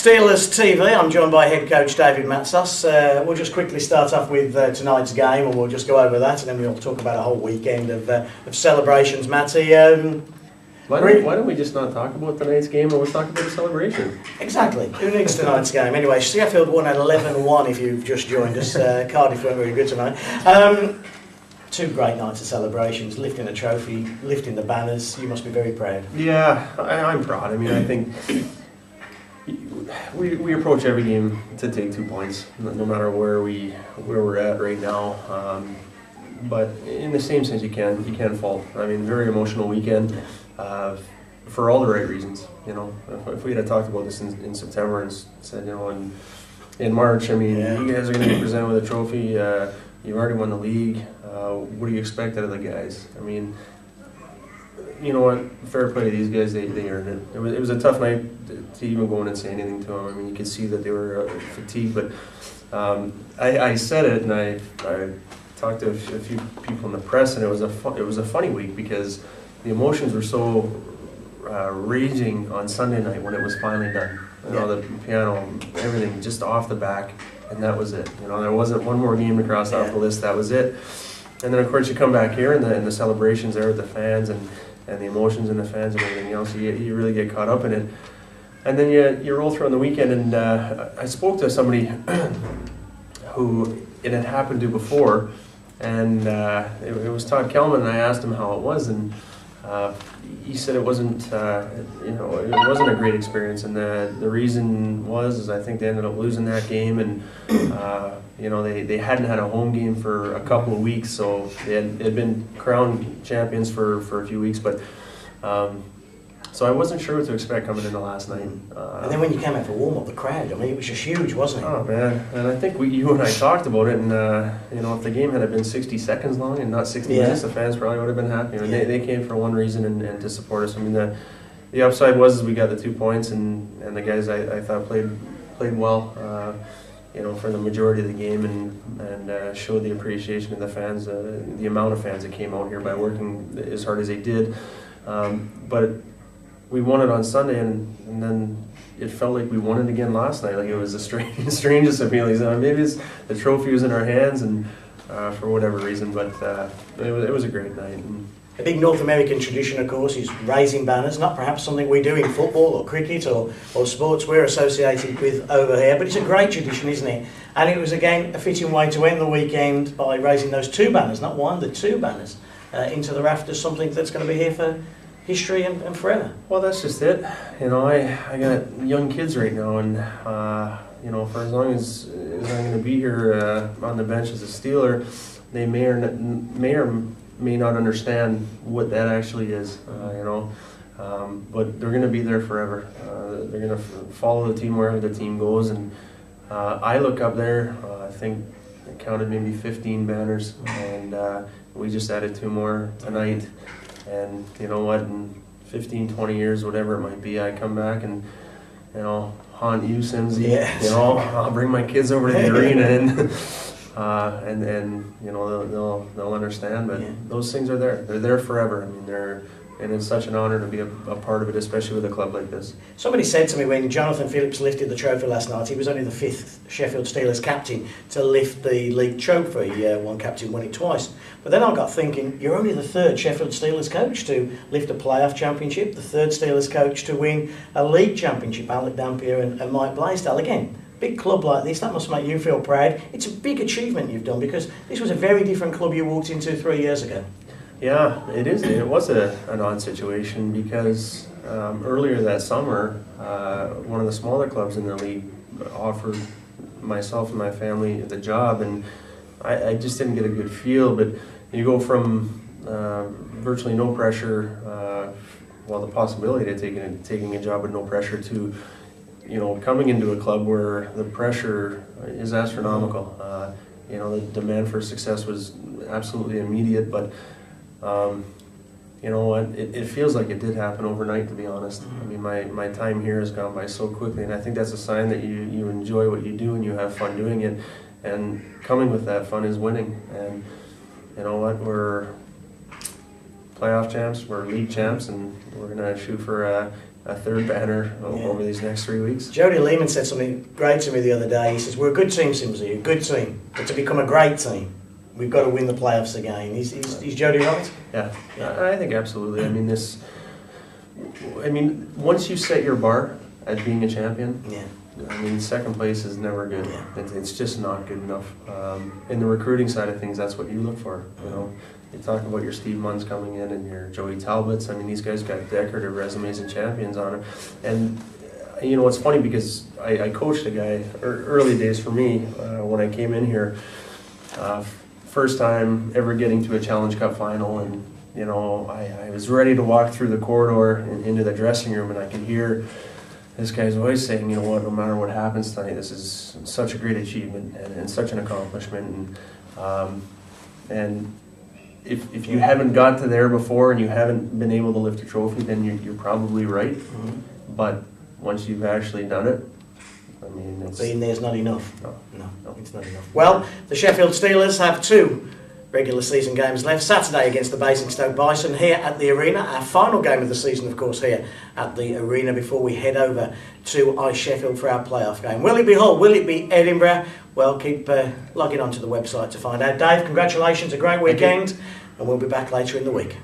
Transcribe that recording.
Steelers TV, I'm joined by head coach David Matsos. We'll just quickly start off with tonight's game, and we'll just go over that, and then we'll talk about a whole weekend of celebrations. Matty, why don't we just not talk about tonight's game, and we'll talk about the celebration? Exactly. Who needs tonight's game? Anyway, Sheffield won at 11-1 if you've just joined us. Cardiff weren't very good tonight. Two great nights of celebrations, lifting the trophy, lifting the banners. You must be very proud. Yeah, I'm proud. I mean, I think we approach every game to take 2 points, no matter where we're at right now. But in the same sense, you can't fault. I mean, very emotional weekend for all the right reasons. You know, if we had talked about this in September and said, you know, in March, I mean, you guys are going to be presented with a trophy. You've already won the league. What do you expect out of the guys? I mean, you know what? Fair play to these guys. They earned it. It was a tough night to even go in and say anything to them. I mean, you could see that they were fatigued. But I said it, and I talked to a few people in the press, and it was a funny week because the emotions were so raging on Sunday night when it was finally done. You know, the piano, everything just off the back, and that was it. You know, there wasn't one more game to cross off the list. That was it. And then, of course, you come back here, and the celebrations there with the fans and the emotions in the fans and everything else. You really get caught up in it. And then you roll through on the weekend, and I spoke to somebody who it had happened to before, and it was Todd Kelman, and I asked him how it was, and he said it wasn't, it wasn't a great experience, and the reason was I think they ended up losing that game, and they hadn't had a home game for a couple of weeks, so they had been crowned champions for a few weeks, but so I wasn't sure what to expect coming into last night. And then when you came out for warm-up, the crowd, I mean, it was just huge, wasn't it? Oh, man. And I think you and I talked about it, and, if the game had been 60 seconds long and not 60 minutes, the fans probably would have been happy. I mean, they came for one reason and to support us. I mean, the upside was we got the 2 points, and the guys I thought played well, for the majority of the game, and showed the appreciation of the fans, the amount of fans that came out here by working as hard as they did. But we won it on Sunday, and then it felt like we won it again last night. Like it was the strangest of feelings. Maybe it's the trophy was in our hands, and for whatever reason, but it was a great night. A big North American tradition, of course, is raising banners. Not perhaps something we do in football or cricket or sports we're associated with over here, but it's a great tradition, isn't it? And it was, again, a fitting way to end the weekend by raising those 2 banners, not one, the 2 banners, into the rafters, something that's going to be here for history and forever. Well, that's just it. You know, I got young kids right now, and for as long as I'm going to be here on the bench as a Steeler, they may or may not understand what that actually is. But they're going to be there forever. They're going to follow the team wherever the team goes, and I look up there. I think I counted maybe 15 banners, and we just added 2 more tonight. And you know what, in 15, 20 years, whatever it might be, I come back and, haunt you, Simsy. Yes. I'll bring my kids over to the arena and they'll understand. But those things are there. They're there forever. I mean, and it's such an honor to be a part of it, especially with a club like this. Somebody said to me when Jonathan Phillips lifted the trophy last night, he was only the 5th Sheffield Steelers captain to lift the league trophy. One captain won it twice. But then I got thinking, you're only the 3rd Sheffield Steelers coach to lift a playoff championship, the 3rd Steelers coach to win a league championship, Alec Dampier and Mike Blaisdell. Again, big club like this, that must make you feel proud. It's a big achievement you've done because this was a very different club you walked into 3 years ago. Yeah, it is. It was an odd situation because earlier that summer, one of the smaller clubs in the league offered myself and my family the job, and I just didn't get a good feel. But you go from virtually no pressure, the possibility of taking a job with no pressure to, coming into a club where the pressure is astronomical. The demand for success was absolutely immediate, but you know what? It feels like it did happen overnight, to be honest. I mean, my time here has gone by so quickly, and I think that's a sign that you enjoy what you do and you have fun doing it. And coming with that fun is winning. And you know what? We're playoff champs, we're league champs, and we're going to shoot for a third banner over these next 3 weeks. Jody Lehman said something great to me the other day. He says, we're a good team, Simsy, a good team. But to become a great team, we've got to win the playoffs again. Is Jody right? Yeah, I think absolutely. I mean, once you set your bar at being a champion, I mean, second place is never good. Yeah. It's just not good enough. In the recruiting side of things, that's what you look for. You know, you talk about your Steve Munns coming in and your Joey Talbots. I mean, these guys got decorative resumes and champions on it. And you know, it's funny because I coached a guy early days for me when I came in here. First time ever getting to a Challenge Cup final, and you know, I was ready to walk through the corridor and into the dressing room, and I could hear this guy's voice saying, you know what, no matter what happens tonight, this is such a great achievement and such an accomplishment. And if you haven't got to there before and you haven't been able to lift a trophy, then you're probably right. Mm-hmm. But once you've actually done it, I mean, being there's not enough. No, it's not enough. Well, the Sheffield Steelers have 2 regular season games left. Saturday against the Basingstoke Bison here at the Arena. Our final game of the season, of course, here at the Arena before we head over to Ice Sheffield for our playoff game. Will it be Hull? Will it be Edinburgh? Well, keep logging onto the website to find out. Dave, congratulations, a great weekend, and we'll be back later in the week.